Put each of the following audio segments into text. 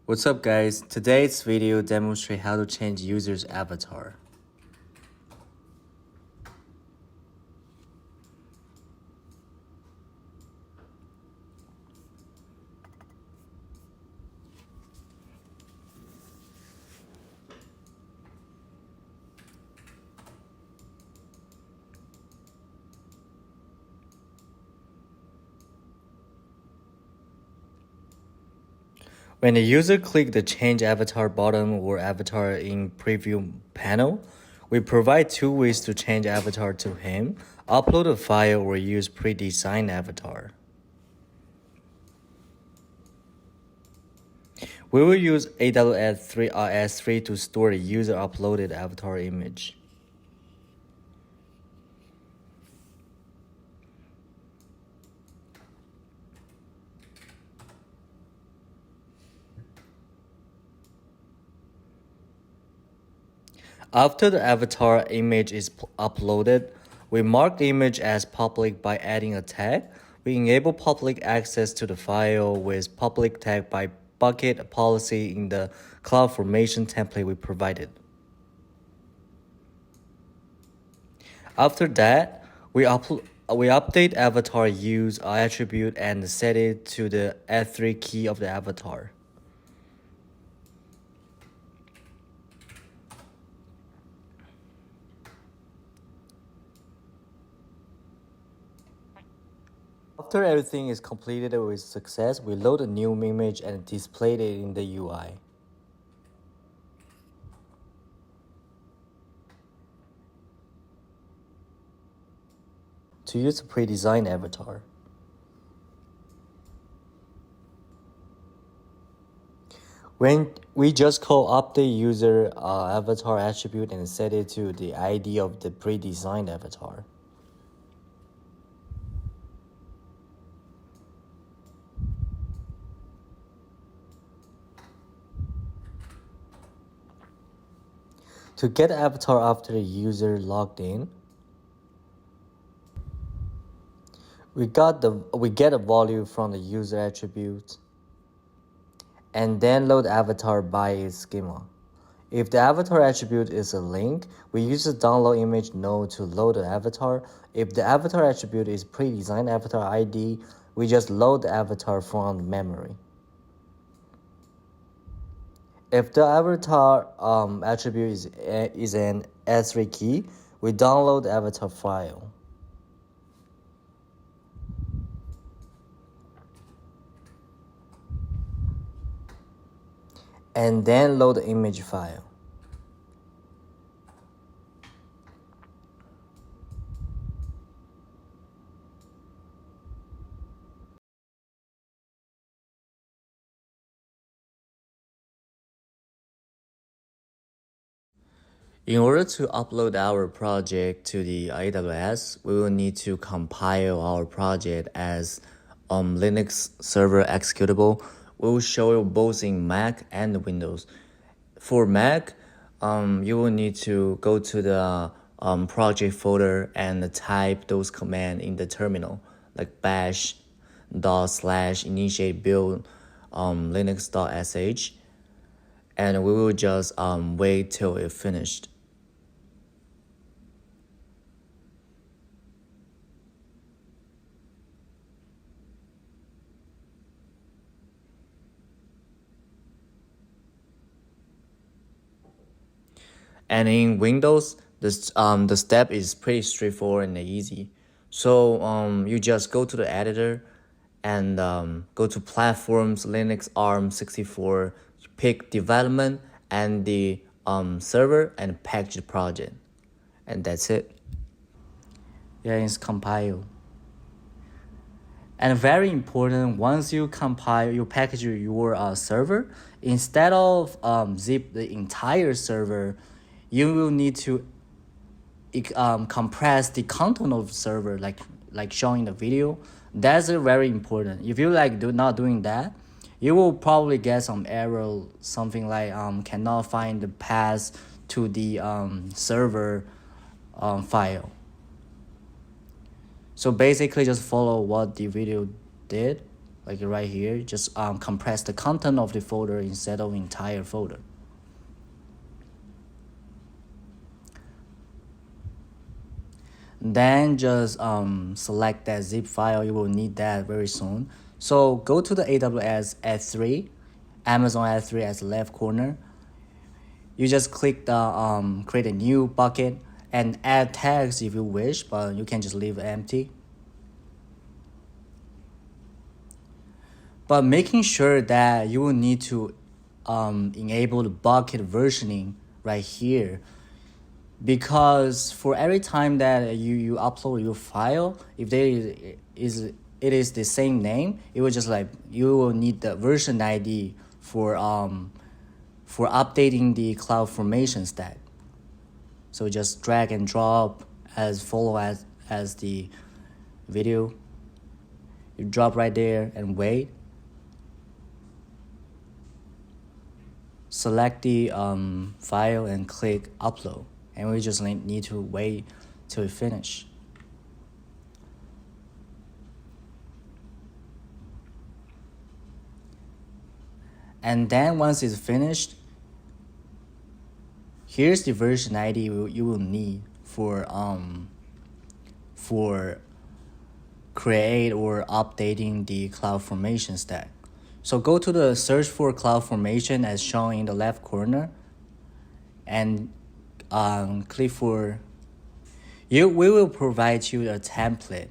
What's up guys? Today's video demonstrates how to change user's avatar. When the user clicks the Change Avatar button or Avatar in Preview panel, we provide two ways to change avatar to him: upload a file or use pre-designed avatar. We will use AWS S3 to store the user uploaded avatar image. After the avatar image is uploaded, we mark the image as public by adding a tag. We enable public access to the file with public tag by bucket policy in the CloudFormation template we provided. After that, we update avatar use attribute and set it to the S3 key of the avatar. After everything is completed with success, we load a new image and display it in the UI. To use a pre-designed avatar, when we just call update user avatar attribute and set it to the ID of the pre-designed avatar. To get avatar after the user logged in, we get a value from the user attribute and then load avatar by its schema. If the avatar attribute is a link, we use the download image node to load the avatar. If the avatar attribute is pre-designed avatar ID, we just load the avatar from memory. If the avatar attribute is an S3 key, we download the avatar file. And then load the image file. In order to upload our project to the AWS, we will need to compile our project as Linux server executable. We will show you both in Mac and Windows. For Mac, you will need to go to the project folder and type those commands in the terminal, like bash /initiate build linux.sh, and we will just wait till it finished. And in Windows, the step is pretty straightforward and easy. So you just go to the editor and go to Platforms, Linux, ARM64, pick Development and the server and package project. And that's it. Yeah, it's compiled. And very important, once you compile, you package your server, instead of zip the entire server, you will need to compress the content of the server, like shown in the video. That's very important. If you not doing that, you will probably get some error, something like cannot find the path to the server file. So basically just follow what the video did, like right here, just compress the content of the folder instead of entire folder. Then just select that zip file. You will need that very soon. So go to the AWS S3, Amazon S3 as the left corner. You just click the create a new bucket and add tags if you wish, but you can just leave it empty. But making sure that you will need to enable the bucket versioning right here, because for every time that you upload your file, if it is the same name, it will just like you will need the version ID for updating the CloudFormation stack. So just drag and drop as follow as the video. You drop right there and wait. Select the file and click upload, and we just need to wait till it finish. And then once it's finished, here's the version ID you will need for create or updating the CloudFormation stack. So go to the search for CloudFormation as shown in the left corner, and click for. We will provide you a template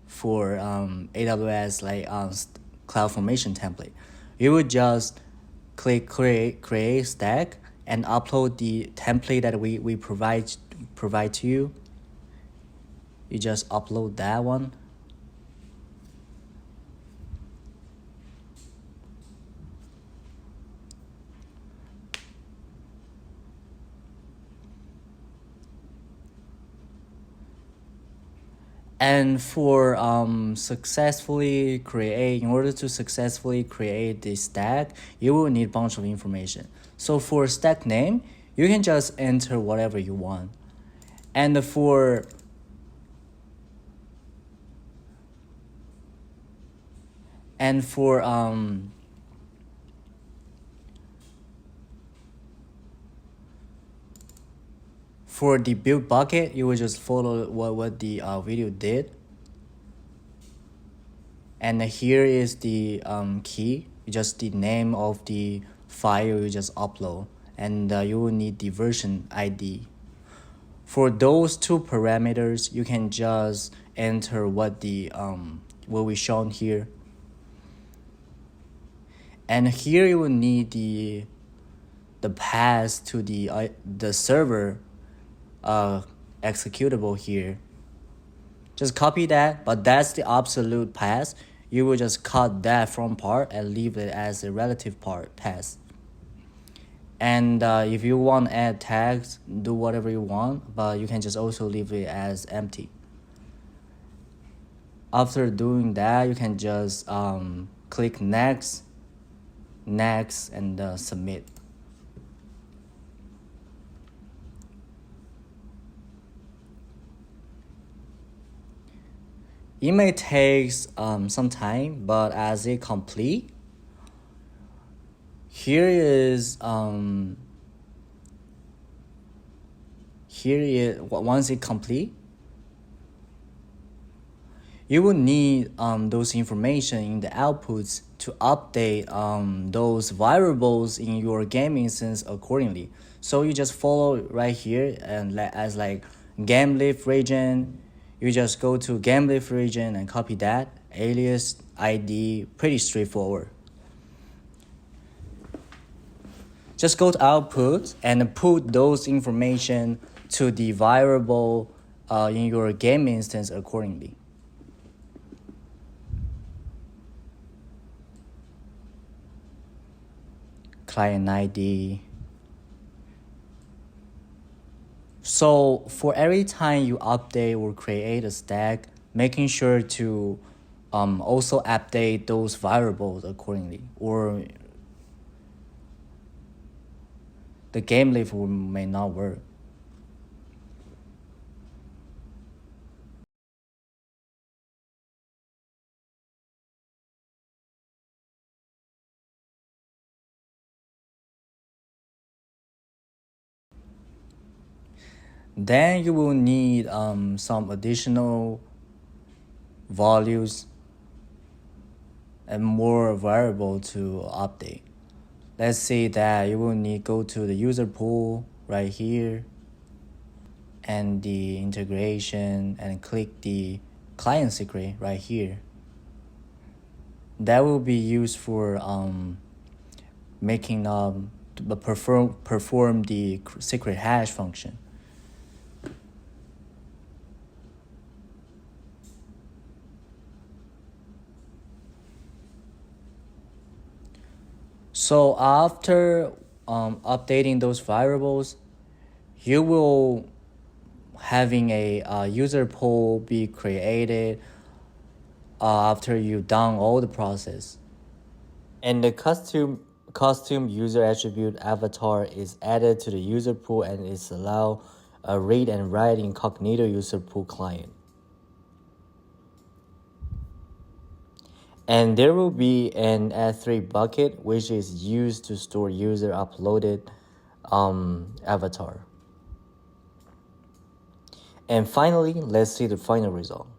for AWS like CloudFormation template. You will just click create stack and upload the template that we provide to you. You just upload that one. And for in order to successfully create this stack, you will need a bunch of information. So for stack name, you can just enter whatever you want. And for the build bucket, you will just follow what the video did. And here is the key, just the name of the file you just upload. And you will need the version ID. For those two parameters, you can just enter what we shown here. And here you will need the path to the server executable here. Just copy that, but that's the absolute path. You will just cut that from part and leave it as a relative path. And if you want to add tags, do whatever you want, but you can just also leave it as empty. After doing that, you can just click next, and submit. It may take some time, but as it complete, once it complete, you will need those information in the outputs to update those variables in your game instance accordingly. So you just follow right here and as like game live region. You just go to game live region and copy that alias ID. Pretty straightforward. Just go to output and put those information to the variable in your game instance accordingly. Client ID. So for every time you update or create a stack, making sure to also update those variables accordingly, or the game live may not work. Then you will need some additional values and more variable to update. Let's say that you will need go to the user pool right here and the integration and click the client secret right here. That will be used for making perform the secret hash function. So after updating those variables, you will having a user pool be created after you've done all the process. And the costume user attribute avatar is added to the user pool and is allow a read and write in cognito user pool client. And there will be an S3 bucket which is used to store user uploaded avatar. And finally, let's see the final result.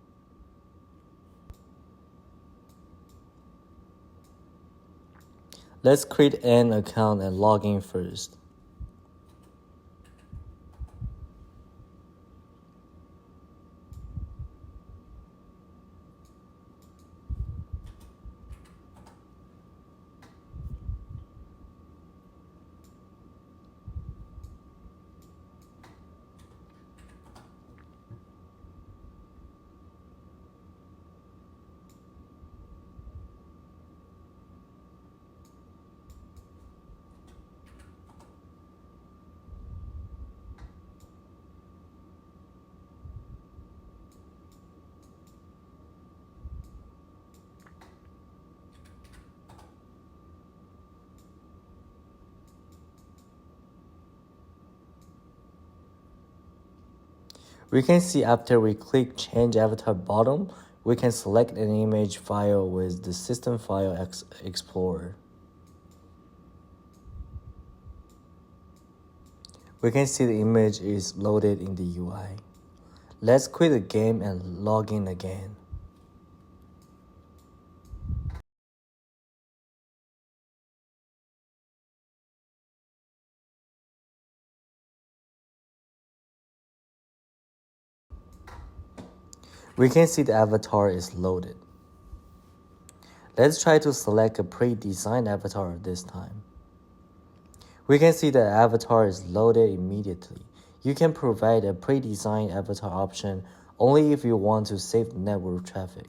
Let's create an account and log in first. We can see after we click change avatar bottom, we can select an image file with the system file explorer. We can see the image is loaded in the UI. Let's quit the game and log in again. We can see the avatar is loaded. Let's try to select a pre-designed avatar this time. We can see the avatar is loaded immediately. You can provide a pre-designed avatar option only if you want to save network traffic.